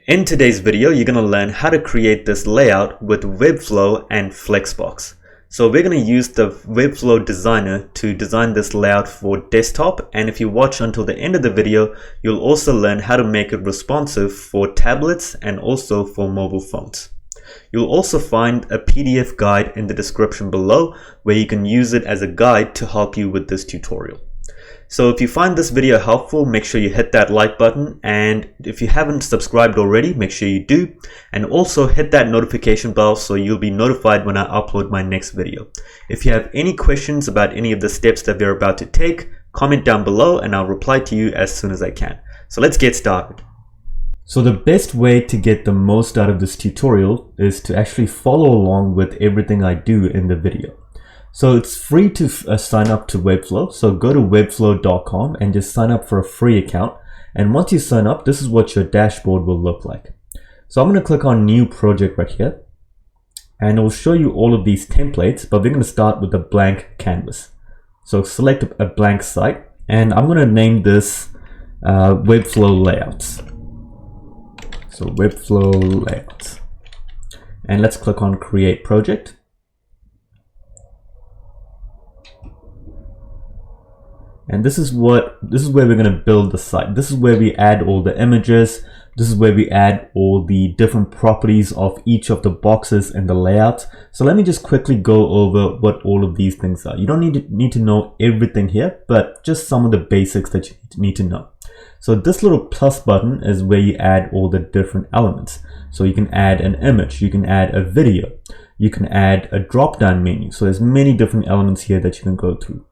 In today's video, you're going to learn how to create this layout with Webflow and Flexbox. So we're going to use the Webflow designer to design this layout for desktop, and if you watch until the end of the video, you'll also learn how to make it responsive for tablets and also for mobile phones. You'll also find a PDF guide in the description below where you can use it as a guide to help you with this tutorial. So if you find this video helpful, make sure you hit that like button, and if you haven't subscribed already, make sure you do, and also hit that notification bell so you'll be notified when I upload my next video. If you have any questions about any of the steps that we're about to take, comment down below and I'll reply to you as soon as I can. So let's get started. So the best way to get the most out of this tutorial is to actually follow along with everything I do in the video. So it's free to sign up to Webflow. So go to webflow.com and just sign up for a free account. And once you sign up, this is what your dashboard will look like. So I'm going to click on new project right here, and it will show you all of these templates, but we're going to start with a blank canvas. So select a blank site, and I'm going to name this Webflow layouts. So Webflow layouts, and let's click on create project. And this is where we're going to build the site. This is where we add all the images. This is where we add all the different properties of each of the boxes and the layout. So let me just quickly go over what all of these things are. You don't need to know everything here, but just some of the basics that you need to know. So this little plus button is where you add all the different elements. So you can add an image, you can add a video, you can add a drop-down menu. So there's many different elements here that you can go through.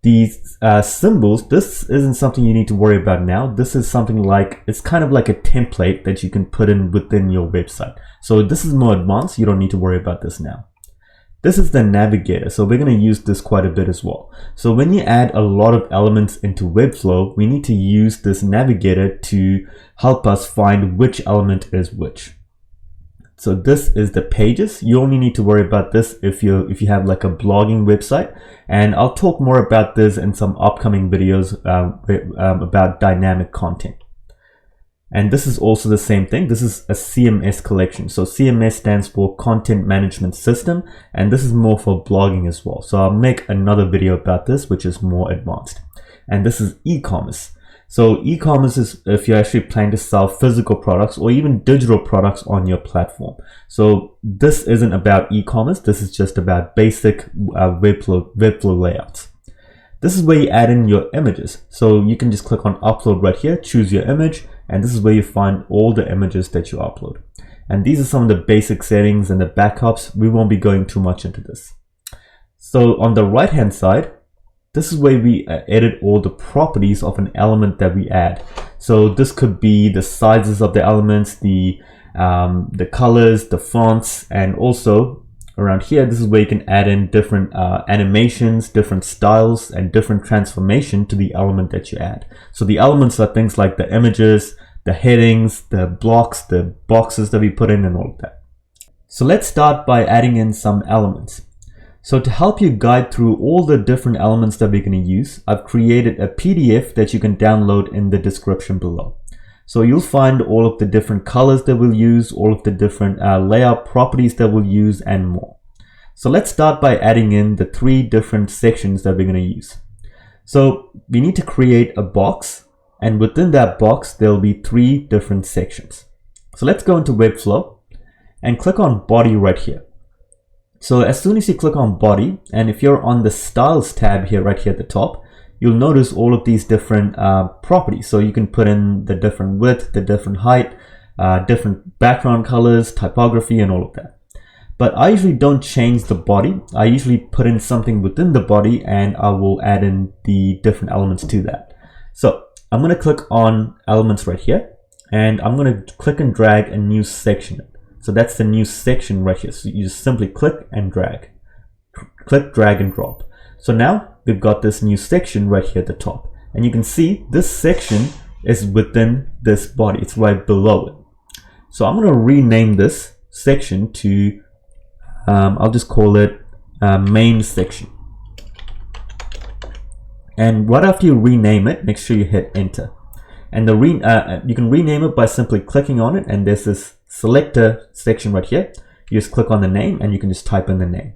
These symbols, this isn't something you need to worry about now. This is something like, it's kind of like a template that you can put in within your website. So this is more advanced. You don't need to worry about this now. This is the navigator. So we're going to use this quite a bit as well. So when you add a lot of elements into Webflow, we need to use this navigator to help us find which element is which. So this is the pages. You only need to worry about this if you have like a blogging website, and I'll talk more about this in some upcoming videos about dynamic content. And this is also the same thing. This is a CMS collection. So CMS stands for Content Management System, and this is more for blogging as well. So I'll make another video about this, which is more advanced. And this is e-commerce. So e-commerce is if you're actually planning to sell physical products or even digital products on your platform. So this isn't about e-commerce. This is just about basic Webflow layouts. This is where you add in your images. So you can just click on upload right here, choose your image, and this is where you find all the images that you upload. And these are some of the basic settings and the backups. We won't be going too much into this. So on the right hand side, this is where we edit all the properties of an element that we add. So this could be the sizes of the elements, the colors, the fonts, and also around here, this is where you can add in different animations, different styles, and different transformation to the element that you add. So the elements are things like the images, the headings, the blocks, the boxes that we put in, and all of that. So let's start by adding in some elements. So to help you guide through all the different elements that we're going to use, I've created a PDF that you can download in the description below. So you'll find all of the different colors that we'll use, all of the different layout properties that we'll use, and more. So let's start by adding in the 3 different sections that we're going to use. So we need to create a box, and within that box, there'll be 3 different sections. So let's go into Webflow and click on body right here. So as soon as you click on body, and if you're on the styles tab here, right here at the top, you'll notice all of these different properties. So you can put in the different width, the different height, different background colors, typography, and all of that. But I usually don't change the body. I usually put in something within the body, and I will add in the different elements to that. So I'm going to click on elements right here, and I'm going to click and drag a new section. So that's the new section right here. So you just simply click and drag. Click, drag, and drop. So now we've got this new section right here at the top. And you can see this section is within this body. It's right below it. So I'm going to rename this section to, I'll just call it main section. And right after you rename it, make sure you hit enter. And you can rename it by simply clicking on it, and there's this selector section right here. You just click on the name and you can just type in the name.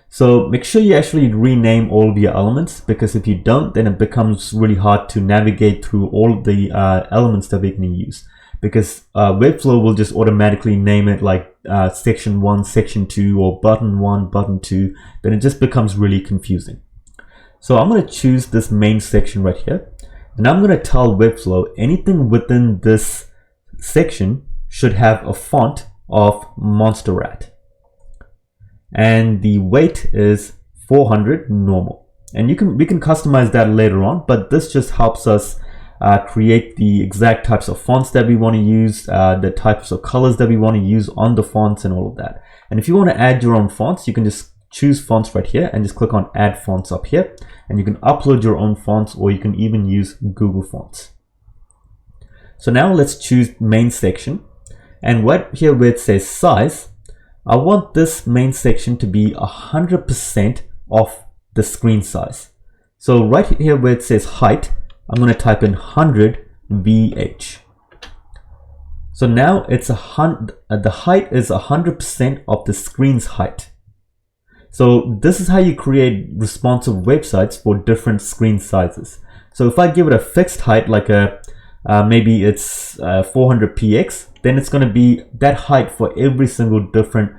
So make sure you actually rename all of your elements, because if you don't, then it becomes really hard to navigate through all of the elements that we can use, because Webflow will just automatically name it like section 1, section 2, or button 1, button 2. Then it just becomes really confusing. So I'm going to choose this main section right here, and I'm going to tell Webflow anything within this section should have a font of Monster Rat, and the weight is 400 normal. And we can customize that later on, but this just helps us create the exact types of fonts that we want to use, the types of colors that we want to use on the fonts and all of that. And if you want to add your own fonts, you can just choose fonts right here and just click on add fonts up here, and you can upload your own fonts, or you can even use Google Fonts. So now let's choose main section, and right here where it says size, I want this main section to be 100% of the screen size. So right here where it says height, I'm going to type in 100 VH. So now it's the height is 100% of the screen's height. So this is how you create responsive websites for different screen sizes. So if I give it a fixed height, like maybe it's 400px, then it's going to be that height for every single different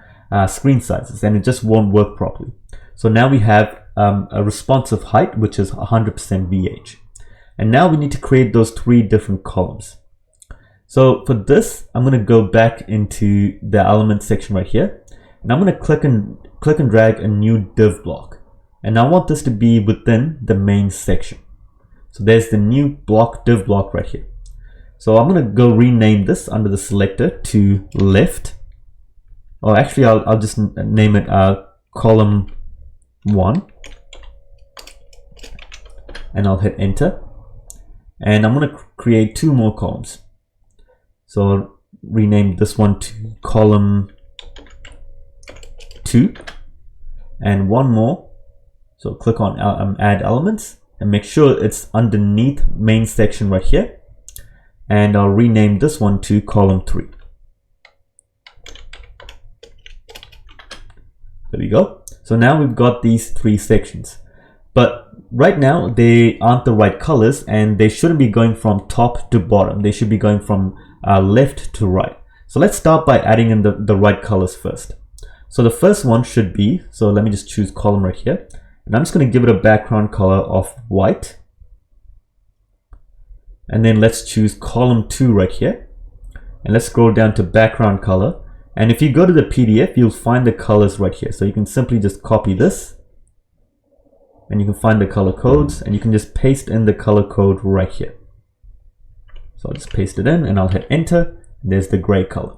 screen sizes, and it just won't work properly. So now we have a responsive height, which is 100% VH. And now we need to create those 3 different columns. So for this, I'm going to go back into the element section right here, and I'm going to click and drag a new div block, and I want this to be within the main section. So there's the new block, div block right here. So I'm going to go rename this under the selector to left, or actually I'll just name it column 1, and I'll hit enter, and I'm going to create 2 more columns. So I'll rename this one to column 2, and 1 more. So click on add elements and make sure it's underneath main section right here, and I'll rename this one to column 3. There we go. So now we've got these 3 sections, but right now they aren't the right colors, and they shouldn't be going from top to bottom. They should be going from left to right. So let's start by adding in the right colors first. So the first one should be, so let me just choose column right here, and I'm just going to give it a background color of white. And then let's choose column 2 right here, and let's scroll down to background color. And if you go to the PDF, you'll find the colors right here. So you can simply just copy this, and you can find the color codes, and you can just paste in the color code right here. So I'll just paste it in, and I'll hit enter. There's the gray color.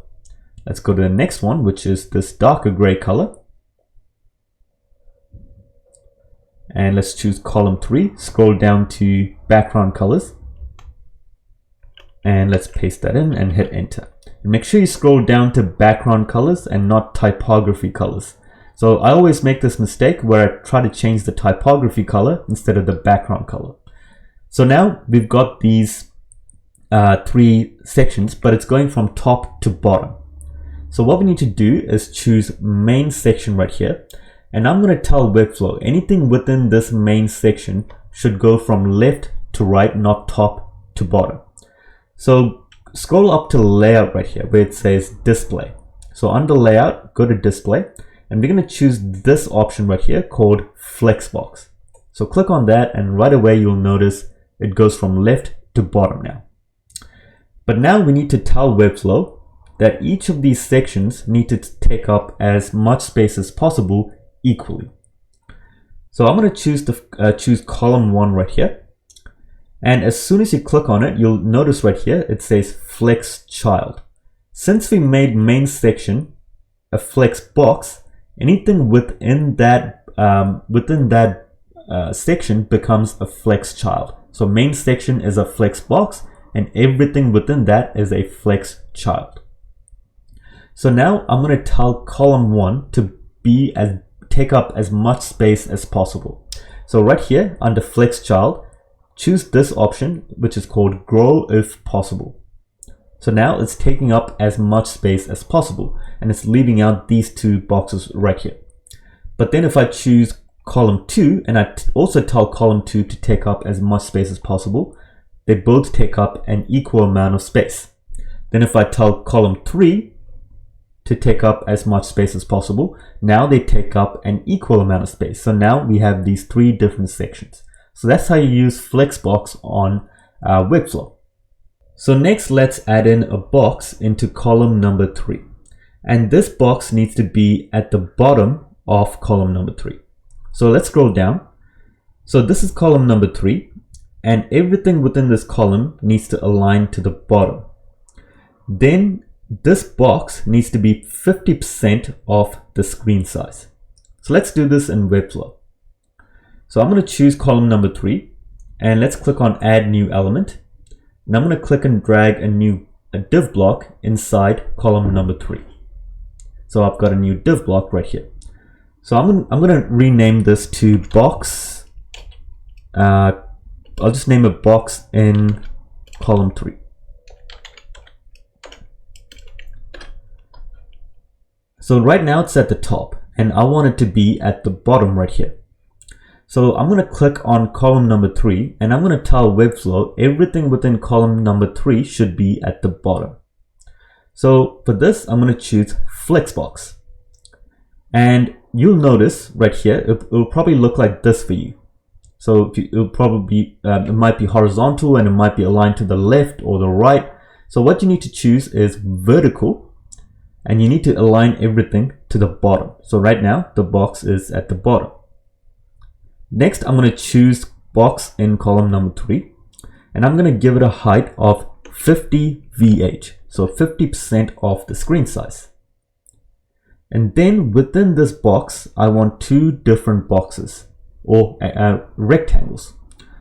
Let's go to the next one, which is this darker gray color. And let's choose column 3, scroll down to background colors, and let's paste that in and hit enter. And make sure you scroll down to background colors and not typography colors. So I always make this mistake where I try to change the typography color instead of the background color. So now we've got these 3 sections, but it's going from top to bottom. So what we need to do is choose main section right here, and I'm going to tell Webflow anything within this main section should go from left to right, not top to bottom. So scroll up to layout right here where it says display. So under layout, go to display, and we're going to choose this option right here called Flexbox. So click on that, and right away you'll notice it goes from left to bottom now. But now we need to tell Webflow that each of these sections need to take up as much space as possible equally. So I'm going to choose column 1 right here, and as soon as you click on it, you'll notice right here it says flex child. Since we made main section a flex box, anything within that section becomes a flex child. So main section is a flex box, and everything within that is a flex child. So now I'm going to tell column 1 to take up as much space as possible. So right here under flex child, choose this option, which is called grow if possible. So now it's taking up as much space as possible, and it's leaving out these two boxes right here. But then if I choose column 2, and I also tell column 2 to take up as much space as possible, they both take up an equal amount of space. Then if I tell column 3 to take up as much space as possible, now they take up an equal amount of space. So now we have these 3 different sections. So that's how you use Flexbox on Webflow. So next, let's add in a box into column number 3. And this box needs to be at the bottom of column number 3. So let's scroll down. So this is column number 3, and everything within this column needs to align to the bottom. Then this box needs to be 50% of the screen size. So let's do this in Webflow. So I'm going to choose column number 3, and let's click on add new element. And I'm going to click and drag a div block inside column number 3. So I've got a new div block right here. So I'm going to rename this to box. I'll just name it box in column 3. So right now it's at the top, and I want it to be at the bottom right here. So I'm going to click on column number 3, and I'm going to tell Webflow everything within column number 3 should be at the bottom. So for this, I'm going to choose Flexbox. And you'll notice right here, it'll probably look like this for you. So it'll probably, it might be horizontal, and it might be aligned to the left or the right. So what you need to choose is vertical, and you need to align everything to the bottom. So right now, the box is at the bottom. Next, I'm going to choose box in column number 3, and I'm going to give it a height of 50 VH, so 50% of the screen size. And then within this box, I want 2 different boxes or rectangles.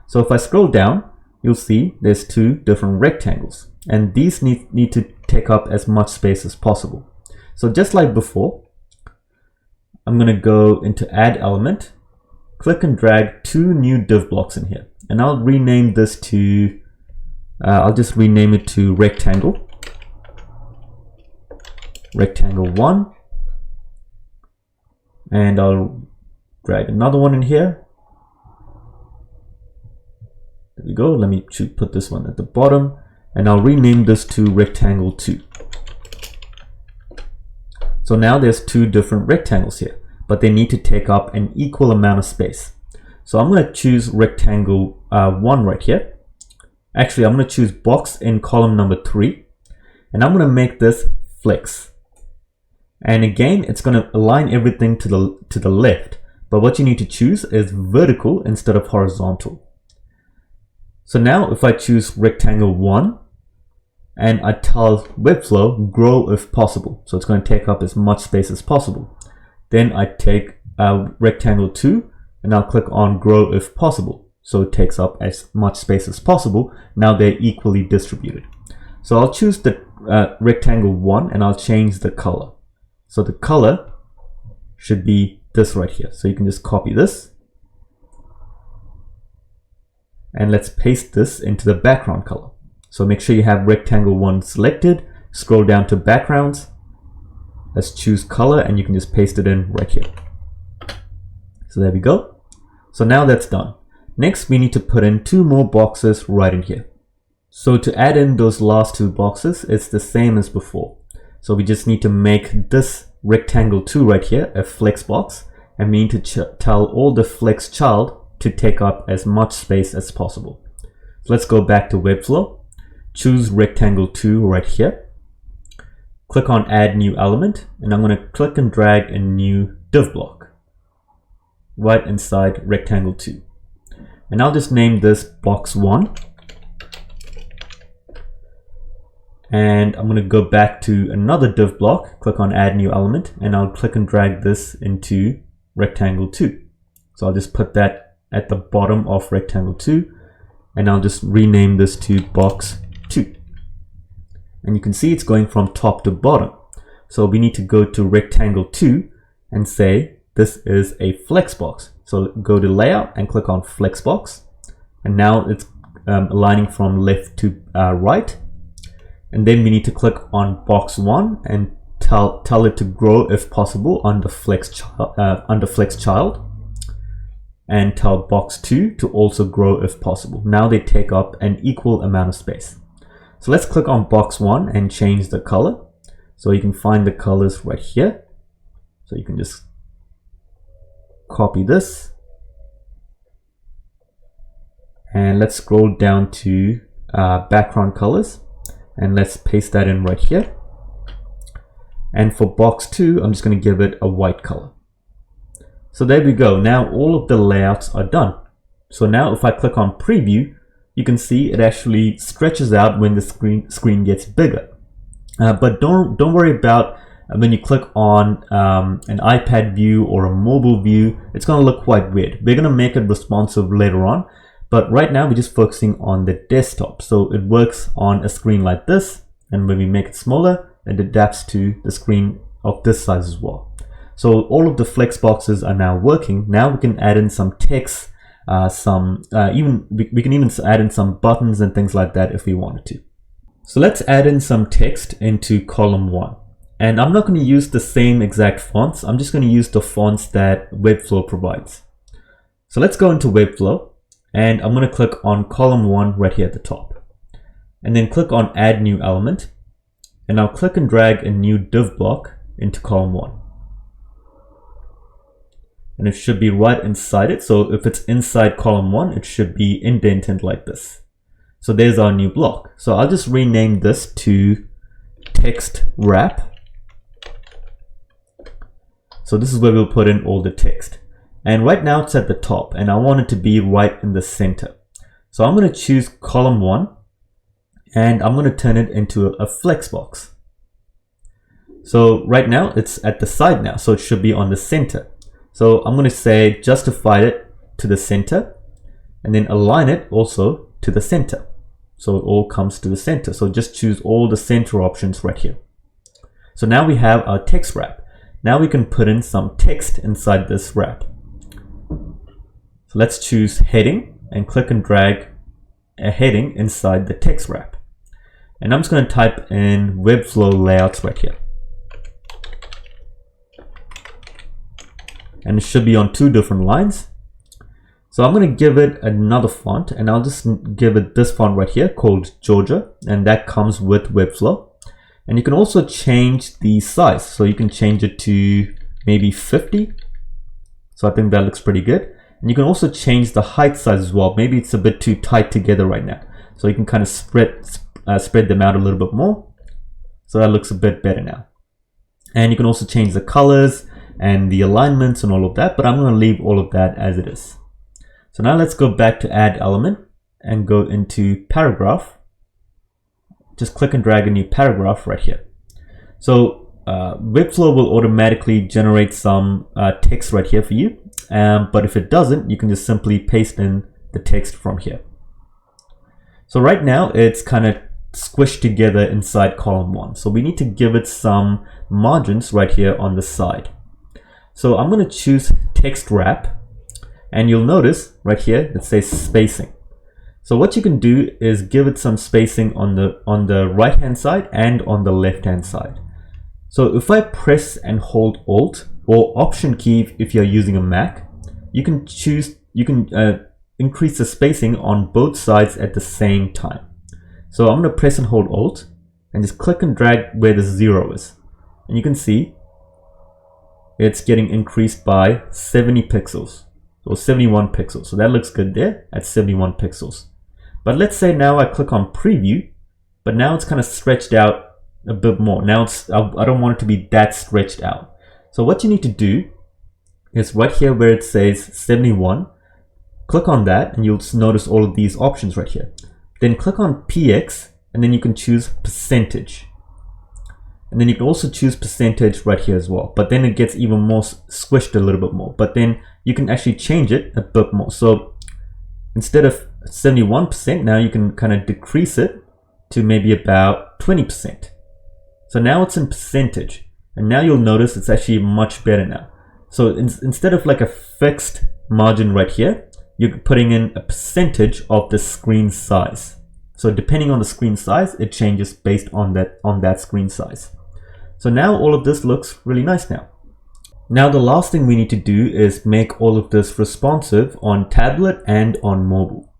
So if I scroll down, you'll see there's 2 different rectangles, and these need to take up as much space as possible. So just like before, I'm going to go into add element, click and drag 2 new div blocks in here, and I'll rename this to I'll just rename it to rectangle 1, and I'll drag another one in here. There we go. Let me put this one at the bottom, and I'll rename this to rectangle 2. So now there's 2 different rectangles here, but they need to take up an equal amount of space. So I'm going to choose rectangle 1 right here. Actually, I'm going to choose box in column number 3, and I'm going to make this flex. And again, it's going to align everything to the left, but what you need to choose is vertical instead of horizontal. So now if I choose rectangle 1, and I tell Webflow grow if possible, so it's going to take up as much space as possible. Then I take rectangle 2, and I'll click on grow if possible, so it takes up as much space as possible. Now they're equally distributed. So I'll choose the rectangle 1, and I'll change the color. So the color should be this right here. So you can just copy this, and let's paste this into the background color. So make sure you have rectangle 1 selected, scroll down to backgrounds, let's choose color, and you can just paste it in right here. So there we go. So now that's done. Next, we need to put in 2 more boxes right in here. So to add in those last 2 boxes, it's the same as before. So we just need to make this rectangle 2 right here a flex box, and we need to tell all the flex child to take up as much space as possible. So let's go back to Webflow, choose rectangle 2 right here, click on add new element, and I'm going to click and drag a new div block right inside rectangle 2. And I'll just name this box 1. And I'm going to go back to another div block, click on add new element, and I'll click and drag this into rectangle 2. So I'll just put that at the bottom of rectangle 2, and I'll just rename this to box 2. And you can see it's going from top to bottom. So we need to go to rectangle 2 and say this is a flex box. So go to layout and click on Flexbox, and now it's aligning from left to right. And then we need to click on box 1 and tell it to grow if possible under flex child, and tell box 2 to also grow if possible. Now they take up an equal amount of space. So let's click on box 1 and change the color. So you can find the colors right here. So you can just copy this, and let's scroll down to background colors, and let's paste that in right here. And for box 2, I'm just going to give it a white color. So there we go. Now all of the layouts are done. So now if I click on preview, you can see it actually stretches out when the screen gets bigger. But don't worry about when you click on an iPad view or a mobile view, it's going to look quite weird. We're going to make it responsive later on, but right now we're just focusing on the desktop. So it works on a screen like this, and when we make it smaller, it adapts to the screen of this size as well. So all of the flex boxes are now working. Now we can add in some text, we can even add in some buttons and things like that if we wanted to. So let's add in some text into column 1. And I'm not going to use the same exact fonts. I'm just going to use the fonts that Webflow provides. So let's go into Webflow, and I'm going to click on column 1 right here at the top. And then click on add new element. And I'll click and drag a new div block into column 1. And it should be right inside it. So if it's inside column 1, it should be indented like this. So there's our new block. So I'll just rename this to text wrap. So this is where we'll put in all the text. And right now it's at the top, and I want it to be right in the center. So I'm going to choose column 1, and I'm going to turn it into a flex box. So right now it's at the side now, so it should be on the center. So I'm going to say justify it to the center, and then align it also to the center. So it all comes to the center. So just choose all the center options right here. So now we have our text wrap. Now we can put in some text inside this wrap. So let's choose heading and click and drag a heading inside the text wrap. And I'm just going to type in Webflow layouts right here. And it should be on 2 different lines. So I'm going to give it another font, and I'll just give it this font right here called Georgia, and that comes with Webflow. And you can also change the size. So you can change it to maybe 50. So I think that looks pretty good. And you can also change the height size as well. Maybe it's a bit too tight together right now. So you can kind of spread them out a little bit more. So that looks a bit better now. And you can also change the colors and the alignments and all of that, but I'm going to leave all of that as it is. So now let's go back to add element and go into paragraph. Just click and drag a new paragraph right here. So Webflow will automatically generate some text right here for you. But if it doesn't, you can just simply paste in the text from here. So right now it's kind of squished together inside column 1. So we need to give it some margins right here on the side. So I'm going to choose text wrap, and you'll notice right here it says spacing. So what you can do is give it some spacing on the right hand side and on the left hand side. So if I press and hold Alt or Option key if you're using a Mac, you can increase the spacing on both sides at the same time. So I'm going to press and hold Alt and just click and drag where the 0 is. And you can see it's getting increased by 70 pixels or 71 pixels. So that looks good there at 71 pixels. But let's say now I click on preview, but now it's kind of stretched out a bit more. Now I don't want it to be that stretched out. So what you need to do is right here where it says 71, click on that and you'll notice all of these options right here. Then click on PX and then you can choose percentage. And then you can also choose percentage right here as well. But then it gets even more squished a little bit more. But then you can actually change it a bit more. So instead of 71%, now you can kind of decrease it to maybe about 20%. So now it's in percentage. And now you'll notice it's actually much better now. So instead of like a fixed margin right here, you're putting in a percentage of the screen size. So depending on the screen size, it changes based on that screen size. So now all of this looks really nice now. Now the last thing we need to do is make all of this responsive on tablet and on mobile.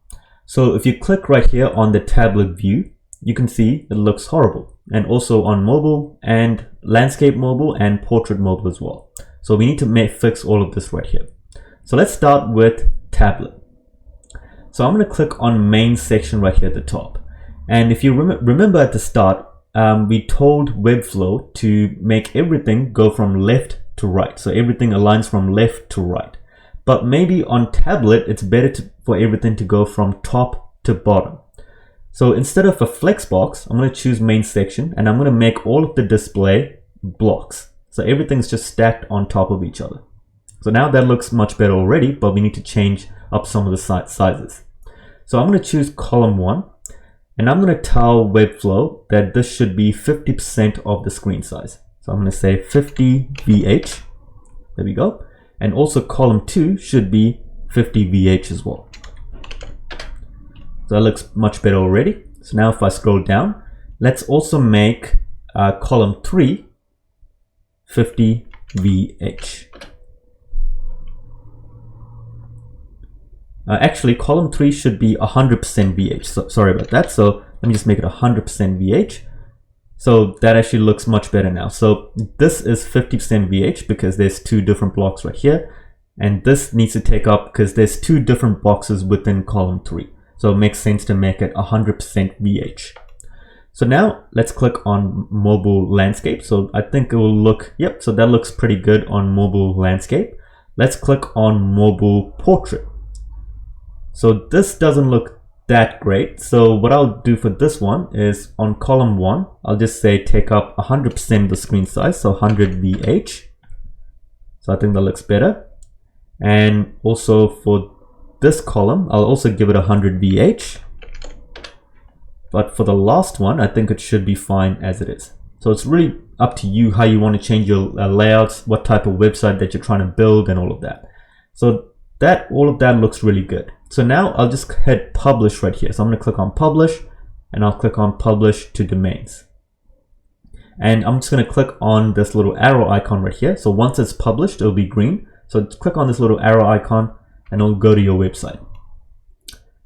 So if you click right here on the tablet view, you can see it looks horrible, and also on mobile and landscape mobile and portrait mobile as well. So we need to fix all of this right here. So let's start with tablet. So I'm going to click on main section right here at the top. And if you remember at the start, we told Webflow to make everything go from left to right. So everything aligns from left to right. But maybe on tablet, it's better for everything to go from top to bottom. So instead of a flexbox, I'm going to choose main section, and I'm going to make all of the display blocks. So everything's just stacked on top of each other. So now that looks much better already, but we need to change up some of the sizes. So I'm going to choose column 1, and I'm going to tell Webflow that this should be 50% of the screen size. So I'm going to say 50 VH. There we go. And also column 2 should be 50 VH as well. So that looks much better already. So now if I scroll down, let's also make column 3 50 VH. Actually, column 3 should be 100% VH. So, sorry about that. So let me just make it 100% VH. So that actually looks much better now. So this is 50% VH because there's 2 different blocks right here. And this needs to take up because there's 2 different boxes within column 3. So it makes sense to make it 100% VH. So now let's click on mobile landscape. So I think it will look, yep, so that looks pretty good on mobile landscape. Let's click on mobile portrait. So this doesn't look that great. So what I'll do for this one is on column 1, I'll just say take up 100% of the screen size, so 100 VH. So I think that looks better. And also for this column, I'll also give it 100 VH. But for the last one, I think it should be fine as it is. So it's really up to you how you want to change your layouts, what type of website that you're trying to build and all of that. So all of that looks really good. So now I'll just hit publish right here. So I'm going to click on publish, and I'll click on publish to domains. And I'm just going to click on this little arrow icon right here. So once it's published, it'll be green. So click on this little arrow icon and it'll go to your website.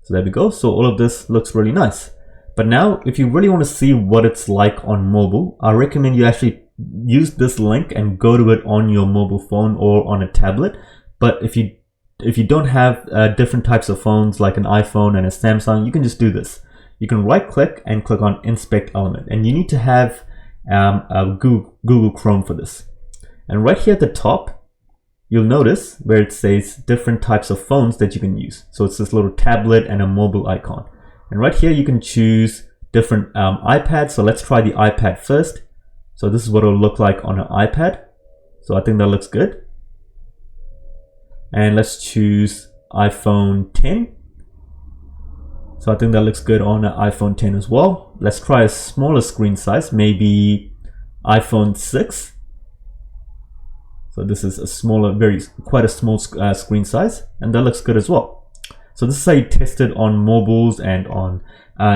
So there we go. So all of this looks really nice. But now if you really want to see what it's like on mobile, I recommend you actually use this link and go to it on your mobile phone or on a tablet. But if you don't have different types of phones like an iPhone and a Samsung, you can just do this. You can right click and click on inspect element, and you need to have Google Chrome for this. And right here at the top, you'll notice where it says different types of phones that you can use. So it's this little tablet and a mobile icon. And right here you can choose different iPads. So let's try the iPad first. So this is what it'll look like on an iPad. So I think that looks good. And let's choose iPhone 10. So I think that looks good on an iPhone 10 as well. Let's try a smaller screen size, maybe iPhone 6. So this is a smaller, quite a small screen size, and that looks good as well. So this is how you test it on mobiles and on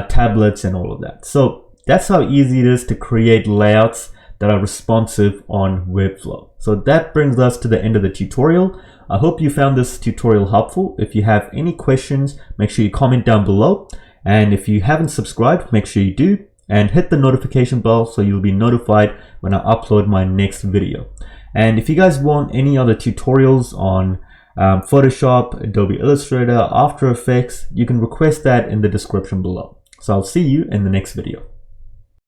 tablets and all of that. So that's how easy it is to create layouts that are responsive on Webflow. So that brings us to the end of the tutorial. I hope you found this tutorial helpful. If you have any questions, make sure you comment down below. And if you haven't subscribed, make sure you do. And hit the notification bell so you'll be notified when I upload my next video. And if you guys want any other tutorials on Photoshop, Adobe Illustrator, After Effects, you can request that in the description below. So I'll see you in the next video.